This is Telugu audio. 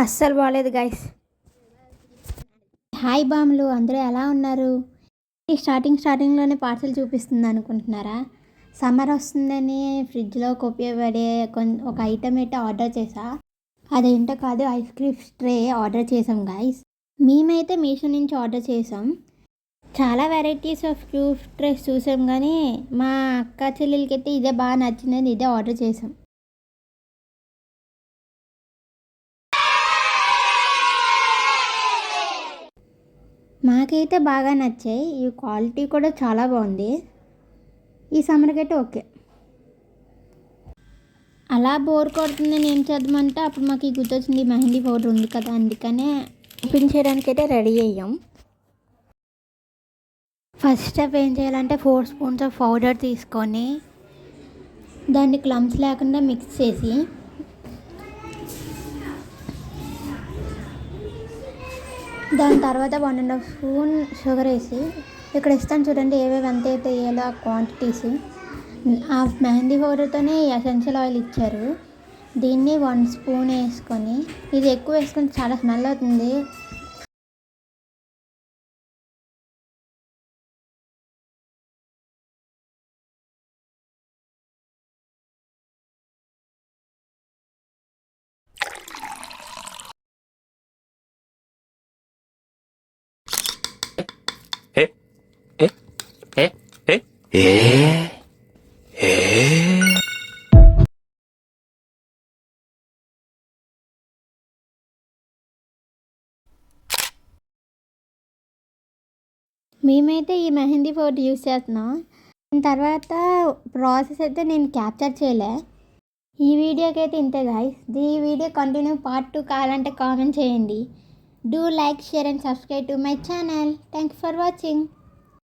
అస్సలు బాగాలేదు గైస్. హాయ్ బామ్లు, అందరూ ఎలా ఉన్నారు? స్టార్టింగ్లోనే పార్సల్ చూపిస్తుంది అనుకుంటున్నారా? సమ్మర్ వస్తుందని ఫ్రిడ్జ్లో ఉపయోగపడే ఒక ఐటమ్ అయితే ఆర్డర్ చేసా. అదేంటో కాదు, ఐస్ క్రీమ్ ట్రే ఆర్డర్ చేసాం గైస్. మేమైతే మీషో నుంచి ఆర్డర్ చేసాం. చాలా వెరైటీస్ ఆఫ్ క్యూబ్ ట్రేస్ చూసాం, కానీ మా అక్క చెల్లెలకి అయితే ఇదే బాగా నచ్చిందని ఇదే ఆర్డర్ చేసాం. మాకైతే బాగా నచ్చాయి. ఈ క్వాలిటీ కూడా చాలా బాగుంది. ఈ సమ్మర్కి అయితే ఓకే. అలా బోర్ కొడుతుందని ఏం చేద్దామంటే అప్పుడు మాకు ఈ గుర్తొచ్చింది, మెహందీ పౌడర్ ఉంది కదా, అందుకనే ఓపెన్ చేయడానికి అయితే రెడీ అయ్యాం. ఫస్ట్ స్టెప్ ఏం చేయాలంటే 4 స్పూన్స్ ఆఫ్ పౌడర్ తీసుకొని దాన్ని క్లమ్స్ లేకుండా మిక్స్ చేసి దాని తర్వాత 1.5 స్పూన్ షుగర్ వేసి, ఇక్కడ ఇస్తాను చూడండి ఏవేవి ఎంత అయితే వేయాలో ఆ క్వాంటిటీస్. ఆ మెహందీ పౌడర్తోనే ఎసెన్షియల్ ఆయిల్ ఇచ్చారు. దీన్ని 1 స్పూన్ వేసుకొని, ఇది ఎక్కువ వేసుకుంటే చాలా స్మెల్ అవుతుంది. మేమైతే ఈ మెహందీ పౌడర్ యూస్ చేస్తున్నాం. తర్వాత ప్రాసెస్ అయితే నేను క్యాప్చర్ చేయలే. ఈ వీడియోకి అయితే ఇంతే గాయ్స్. ఈ వీడియో కంటిన్యూ పార్ట్ 2 కావాలంటే కామెంట్ చేయండి. Do like, share and subscribe to my channel. Thank you for watching.